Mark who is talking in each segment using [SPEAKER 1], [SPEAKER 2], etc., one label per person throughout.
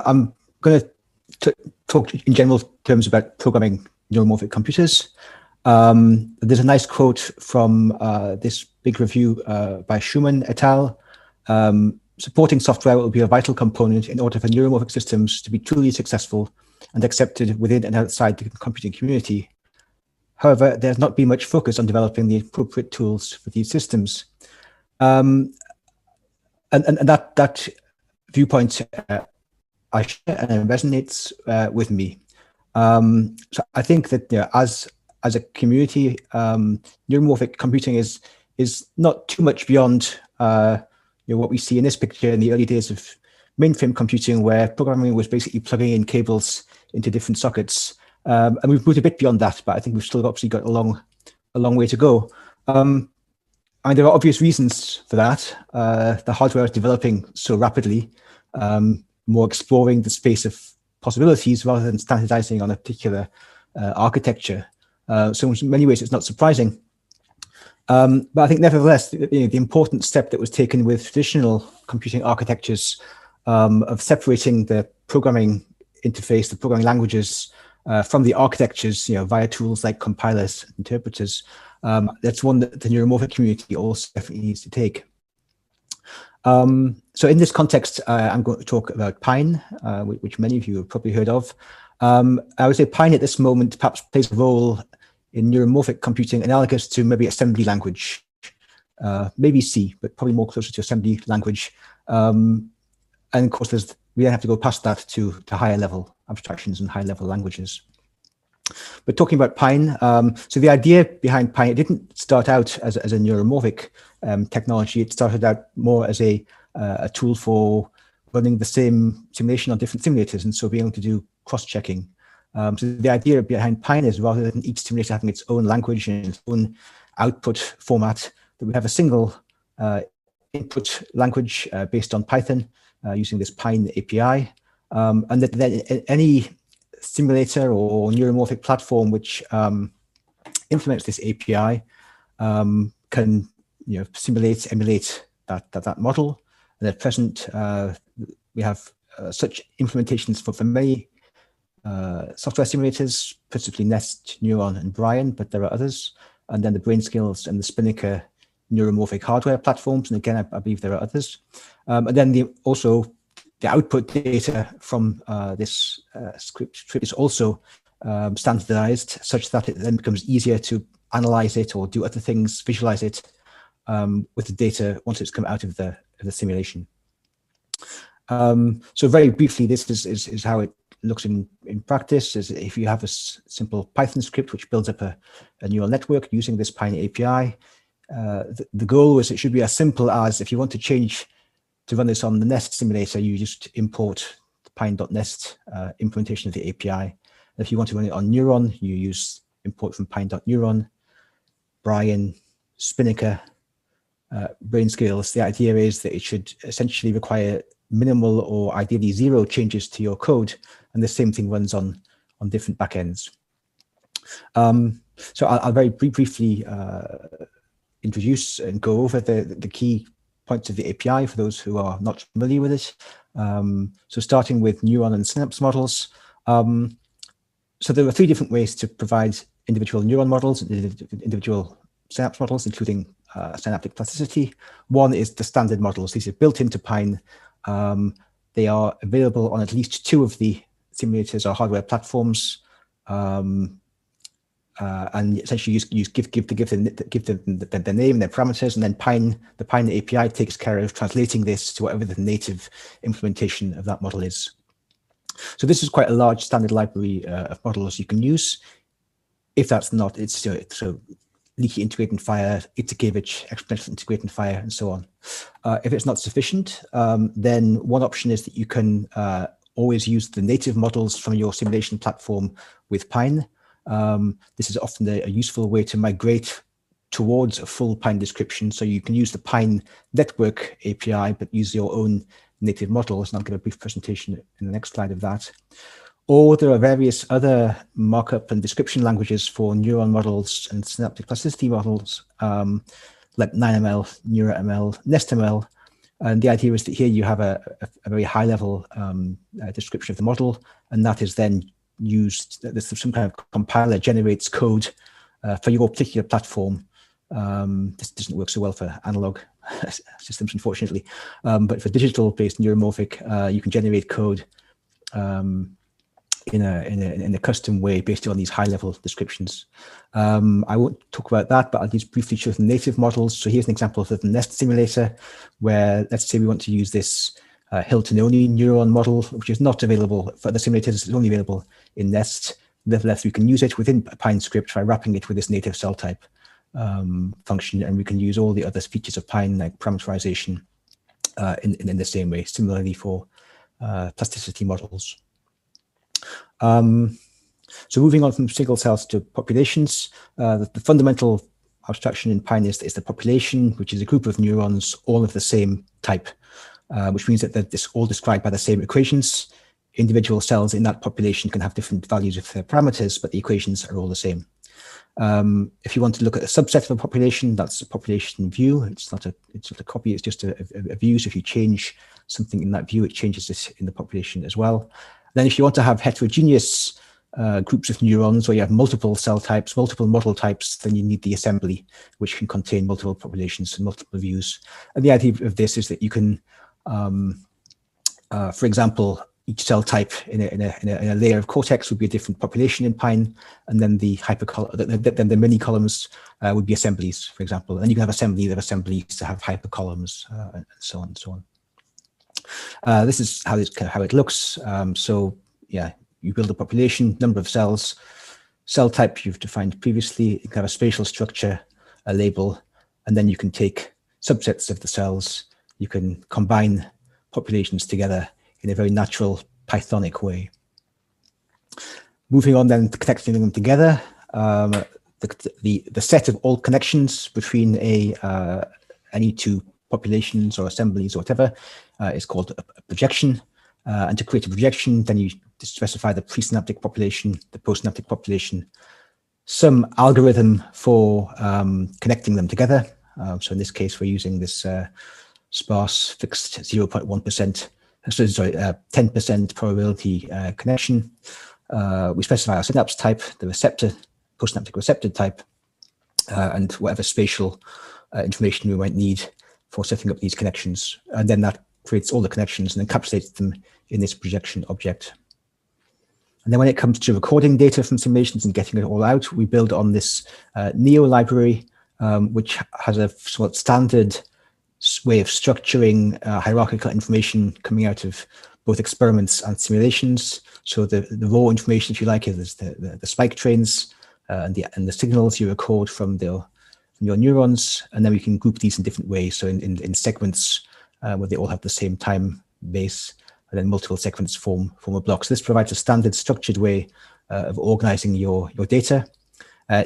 [SPEAKER 1] I'm going to talk in general terms about programming neuromorphic computers. There's a nice quote from this big review by Schumann et al. Supporting software will be a vital component in order for neuromorphic systems to be truly successful and accepted within and outside the computing community. However, there's not been much focus on developing the appropriate tools for these systems. And that viewpoint I share and it resonates with me. So I think that as a community, neuromorphic computing is not too much beyond what we see in this picture in the early days of mainframe computing, where programming was basically plugging in cables into different sockets. And we've moved a bit beyond that, but I think we've still obviously got a long way to go. I mean, there are obvious reasons for that. The hardware is developing so rapidly, more exploring the space of possibilities rather than standardizing on a particular architecture. So in many ways, it's not surprising. But I think nevertheless, the important step that was taken with traditional computing architectures of separating the programming interface, the programming languages from the architectures, via tools like compilers, interpreters, that's one that the neuromorphic community also definitely needs to take. So in this context, I'm going to talk about Pine, which many of you have probably heard of. I would say Pine at this moment perhaps plays a role in neuromorphic computing analogous to maybe assembly language, maybe C, but probably more closer to assembly language. And of course, we then have to go past that to higher level abstractions and high level languages. But talking about Pine, so the idea behind Pine, it didn't start out as a neuromorphic technology. It started out more as a tool for running the same simulation on different simulators, and so being able to do cross-checking. So the idea behind Pine is rather than each simulator having its own language and its own output format, that we have a single input language based on Python using this Pine API, and that then any simulator or neuromorphic platform which implements this API can emulate that model. And at present, we have such implementations for many software simulators, principally Nest, Neuron, and Brian, but there are others. And then the BrainScales and the Spinnaker neuromorphic hardware platforms. And again, I believe there are others. And then also the output data from this script is also standardized such that it then becomes easier to analyze it or do other things, visualize it with the data once it's come out of the simulation. So very briefly, this is how it looks in practice. Is if you have a simple Python script which builds up a neural network using this Pine API, the goal is it should be as simple as if you want to run this on the Nest simulator, you just import the pine.nest implementation of the API. And if you want to run it on Neuron, you use import from pine.neuron, Brian, Spinnaker, BrainScales. The idea is that it should essentially require minimal or ideally zero changes to your code, and the same thing runs on different backends. So I'll very briefly introduce and go over the key points of the API for those who are not familiar with it. So starting with neuron and synapse models. So there are 3 different ways to provide individual neuron models, individual synapse models, including synaptic plasticity. One is the standard models. These are built into Pine. They are available on at least 2 of the simulators or hardware platforms. And essentially you give them their name and their parameters, and then the Pine API takes care of translating this to whatever the native implementation of that model is. So this is quite a large standard library of models you can use. If that's not, it's so leaky integrating fire, Itzikevich, exponential integrating fire, and so on. If it's not sufficient, then one option is that you can always use the native models from your simulation platform with Pine. This is often a useful way to migrate towards a full Pine description. So you can use the Pine network API, but use your own native models. And I'll give a brief presentation in the next slide of that. Or there are various other markup and description languages for neuron models and synaptic plasticity models, like 9ML, NeuroML, NestML, And the idea is that here you have a very high-level description of the model, and that is then used. There's some kind of compiler generates code for your particular platform. This doesn't work so well for analog systems, unfortunately, but for digital-based neuromorphic, you can generate code in a custom way based on these high-level descriptions. I won't talk about that, but I'll just briefly show the native models. So here's an example of the nest simulator, where let's say we want to use this Hilton-only neuron model, which is not available for other simulators. It's only available in Nest. Nevertheless, we can use it within PyNN by wrapping it with this native cell type function, and we can use all the other features of PyNN, like parameterization, in the same way. Similarly for plasticity models. So moving on from single cells to populations, the fundamental abstraction in PyNN is the population, which is a group of neurons, all of the same type, which means that they're all described by the same equations. Individual cells in that population can have different values of their parameters, but the equations are all the same. If you want to look at a subset of a population, that's a population view. It's not a copy, it's just a view. So if you change something in that view, it changes this in the population as well. Then if you want to have heterogeneous groups of neurons, where you have multiple cell types, multiple model types, then you need the assembly, which can contain multiple populations and multiple views. And the idea of this is that you can, for example, each cell type in a layer of cortex would be a different population in PyNN, and then the mini columns would be assemblies, for example. And then you can have assemblies to have hypercolumns, and so on and so on. This is how it looks. So yeah, you build a population, number of cells, cell type you've defined previously. You can have a spatial structure, a label, and then you can take subsets of the cells. You can combine populations together in a very natural Pythonic way. Moving on then to connecting them together, the set of all connections between any two populations or assemblies or whatever is called a projection. And to create a projection, then you specify the presynaptic population, the postsynaptic population, some algorithm for connecting them together. So in this case, we're using this sparse fixed 0.1%, 10% probability connection. We specify our synapse type, the receptor, postsynaptic receptor type, and whatever spatial information we might need for setting up these connections. And then that creates all the connections and encapsulates them in this projection object. And then when it comes to recording data from simulations and getting it all out, we build on this NEO library, which has a sort of standard way of structuring hierarchical information coming out of both experiments and simulations. So the raw information, if you like, is the spike trains and the signals you record from your neurons, and then we can group these in different ways. So in segments where they all have the same time base, and then multiple segments form a block. So this provides a standard structured way of organizing your data.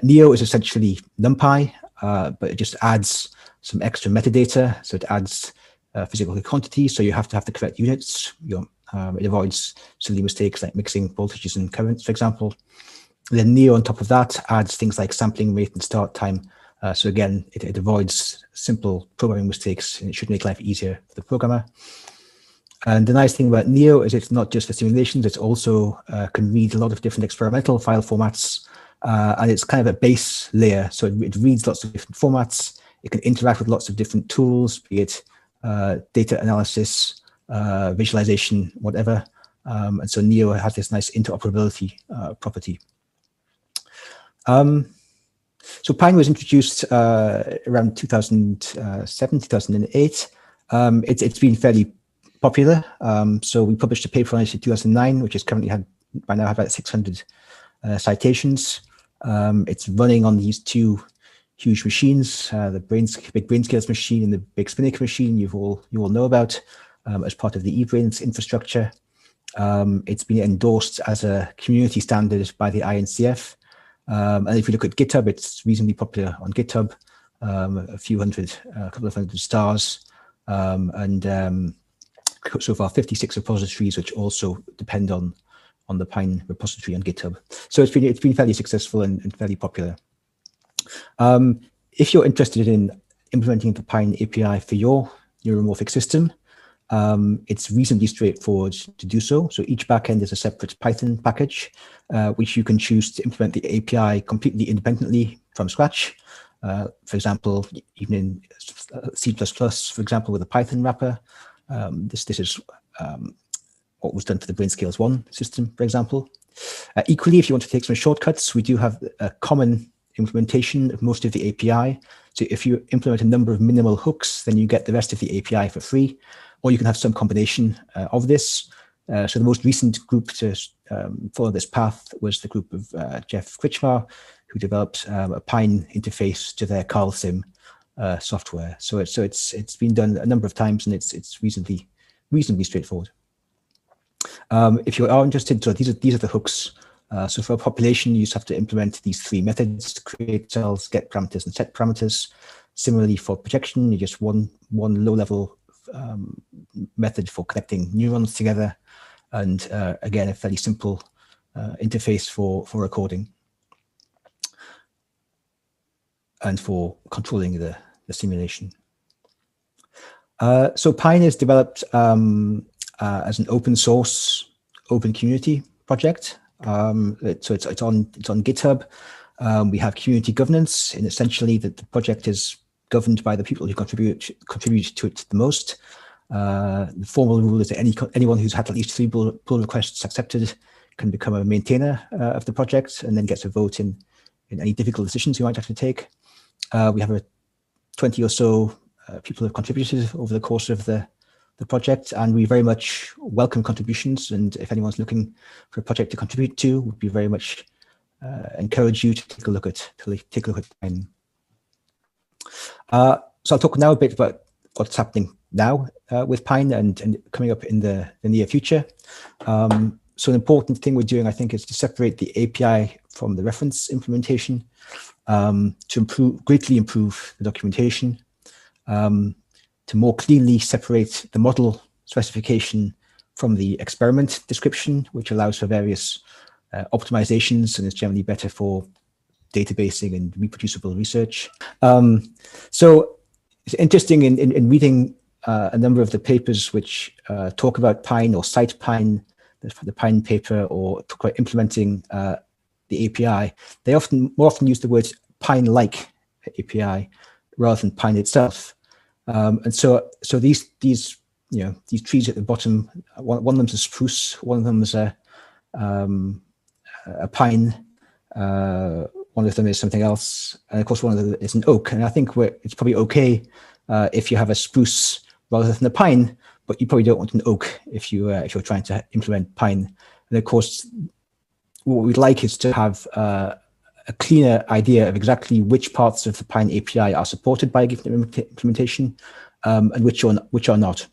[SPEAKER 1] NEO is essentially NumPy, but it just adds some extra metadata. So it adds physical quantities. So you have to have the correct units. It avoids silly mistakes like mixing voltages and currents, for example. And then NEO on top of that adds things like sampling rate and start time. So again, it avoids simple programming mistakes, and it should make life easier for the programmer. And the nice thing about NEO is it's not just for simulations, it's also can read a lot of different experimental file formats, and it's kind of a base layer. So it reads lots of different formats. It can interact with lots of different tools, be it data analysis, visualization, whatever. And so NEO has this nice interoperability property. So PyNN was introduced around 2007, 2008. It's been fairly popular. So we published a paper on it in 2009, which is currently by now have about 600 citations. It's running on these two huge machines, the big BrainScales machine and the big Spinnaker machine you all know about as part of the eBrains infrastructure. It's been endorsed as a community standard by the INCF. And if you look at GitHub, it's reasonably popular on GitHub, a couple of hundred stars, and so far 56 repositories, which also depend on the PyNN repository on GitHub. So it's been fairly successful and fairly popular. If you're interested in implementing the PyNN API for your neuromorphic system, it's reasonably straightforward to do so. So each backend is a separate Python package, which you can choose to implement the API completely independently from scratch. For example, even in C++, for example, with a Python wrapper. This is what was done for the BrainScales 1 system, for example. Equally, if you want to take some shortcuts, we do have a common implementation of most of the API. So if you implement a number of minimal hooks, then you get the rest of the API for free, or you can have some combination of this. So the most recent group to follow this path was the group of Jeff Kritschmar, who developed a Pine interface to their CarlSim software. So it's been done a number of times, and it's reasonably straightforward. If you are interested, so these are the hooks. So for a population, you just have to implement these three methods to create cells, get parameters, and set parameters. Similarly, for projection, you just one low-level method for connecting neurons together, and again, a fairly simple interface for recording and for controlling the simulation. So Pine is developed as an open source, open community project. So it's on GitHub. We have community governance, and essentially that the project is governed by the people who contribute to it the most. The formal rule is that anyone who's had at least 3 pull requests accepted can become a maintainer of the project, and then gets a vote in any difficult decisions you might have to take. We have 20 or so people who have contributed over the course of the project, and we very much welcome contributions. And if anyone's looking for a project to contribute to, would be very much encourage you to take a look at Pine. So I'll talk now a bit about what's happening now with Pine and coming up in the near future. So an important thing we're doing, I think, is to separate the API from the reference implementation to greatly improve the documentation, to more cleanly separate the model specification from the experiment description, which allows for various optimizations and is generally better for databasing and reproducible research. So it's interesting in reading a number of the papers which talk about Pine or cite Pine, the Pine paper, or talk about implementing the API. They more often use the word Pine-like API rather than Pine itself. And so these trees at the bottom, one of them is a spruce, one of them is a pine, one of them is something else, and of course one of them is an oak. And I think it's probably okay if you have a spruce rather than a pine, but you probably don't want an oak if you're trying to implement Pine. And of course, what we'd like is to have a cleaner idea of exactly which parts of the Pine API are supported by a given implementation and which are not.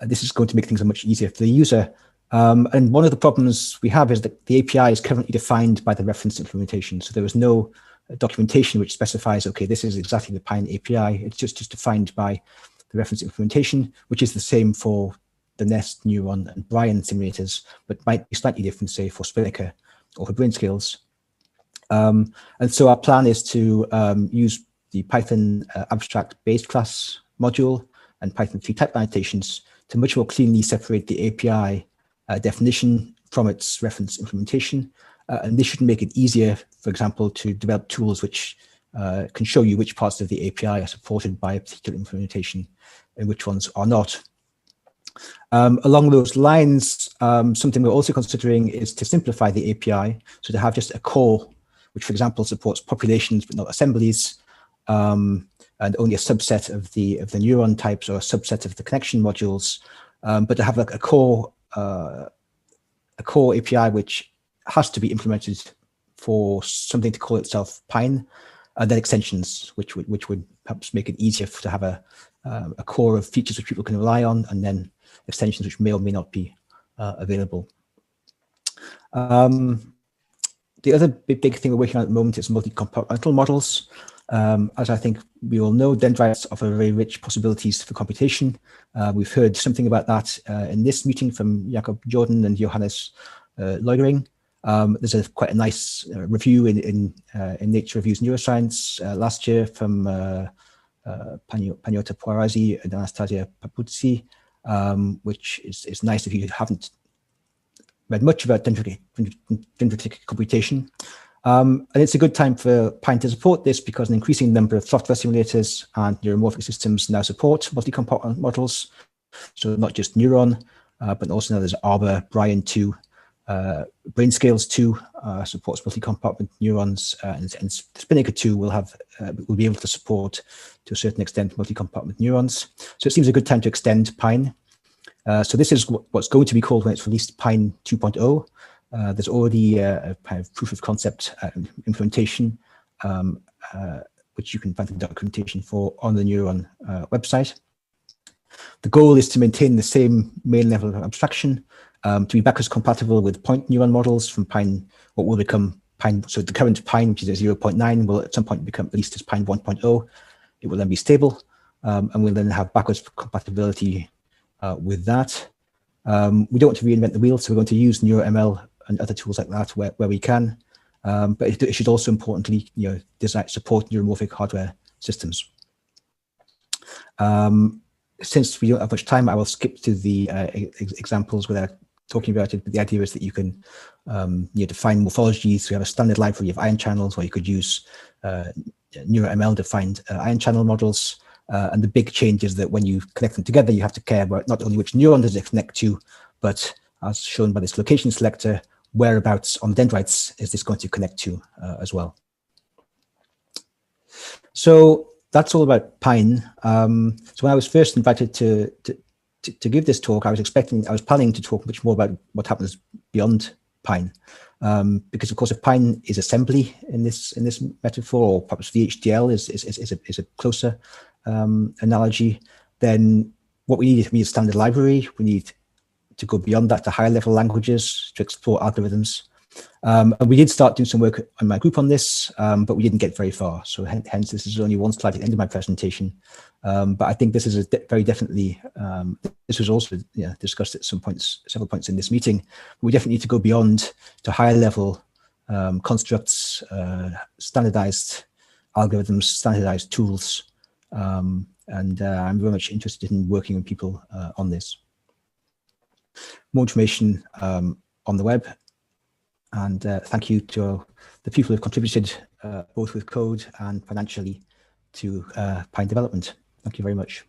[SPEAKER 1] This is going to make things much easier for the user. And one of the problems we have is that the API is currently defined by the reference implementation. So there is no documentation which specifies, okay, this is exactly the Pine API. It's just defined by the reference implementation, which is the same for the Nest, Neuron, and Brian simulators, but might be slightly different, say, for Spinnaker or for BrainScales. And so our plan is to use the Python abstract base class module and Python 3 type annotations to much more cleanly separate the API definition from its reference implementation. And this should make it easier, for example, to develop tools which can show you which parts of the API are supported by a particular implementation and which ones are not. Along those lines, something we're also considering is to simplify the API, so to have just a core, which, for example, supports populations but not assemblies, and only a subset of the neuron types or a subset of the connection modules, but to have like a core API which has to be implemented for something to call itself Pine, and then extensions which would perhaps make it easier to have a core of features which people can rely on, and then extensions which may or may not be available. The other big thing we're working on at the moment is multi-compartmental models. As I think we all know, dendrites offer very rich possibilities for computation. We've heard something about that in this meeting from Jakob Jordan and Johannes Leugering. There's quite a nice review in Nature Reviews Neuroscience last year from Paniota Poirazi and Anastasia Papuzzi, which is nice if you haven't read much about dendritic computation. And it's a good time for PyNN to support this because an increasing number of software simulators and neuromorphic systems now support multi-compartment models. So not just Neuron, but also now there's Arbor, Brian 2, Brainscales 2 supports multi-compartment neurons, and Spinnaker 2 will be able to support, to a certain extent, multi-compartment neurons. So it seems a good time to extend PyNN. So this is what's going to be called when it's released PyNN 2.0. There's already a kind of proof of concept implementation, which you can find the documentation for on the Neuron website. The goal is to maintain the same main level of abstraction, to be backwards compatible with point neuron models from PyNN, what will become PyNN. So the current PyNN, which is a 0.9, will at some point become released as PyNN 1.0. It will then be stable, and we'll then have backwards compatibility with that. We don't want to reinvent the wheel, so we're going to use NeuroML and other tools like that where we can. But it should also importantly, support neuromorphic hardware systems. Since we don't have much time, I will skip to the examples without talking about it. But the idea is that you can define morphologies. We have a standard library of ion channels, where you could use NeuroML-defined ion channel models. And the big change is that when you connect them together, you have to care about not only which neuron does it connect to, but as shown by this location selector, whereabouts on dendrites is this going to connect to as well. So that's all about PyNN. So when I was first invited to give this talk, I was planning to talk much more about what happens beyond PyNN, because of course, if PyNN is assembly in this metaphor, or perhaps VHDL is a closer analogy, then what we need is a standard library. We need to go beyond that to higher level languages to explore algorithms. And we did start doing some work on my group on this, but we didn't get very far. So hence, this is only one slide at the end of my presentation. But I think this is very definitely, this was also discussed at several points in this meeting. We definitely need to go beyond to higher level constructs, standardized algorithms, standardized tools. And I'm very much interested in working with people on this. More information on the web. And thank you to the people who have contributed both with code and financially to PyNN development. Thank you very much.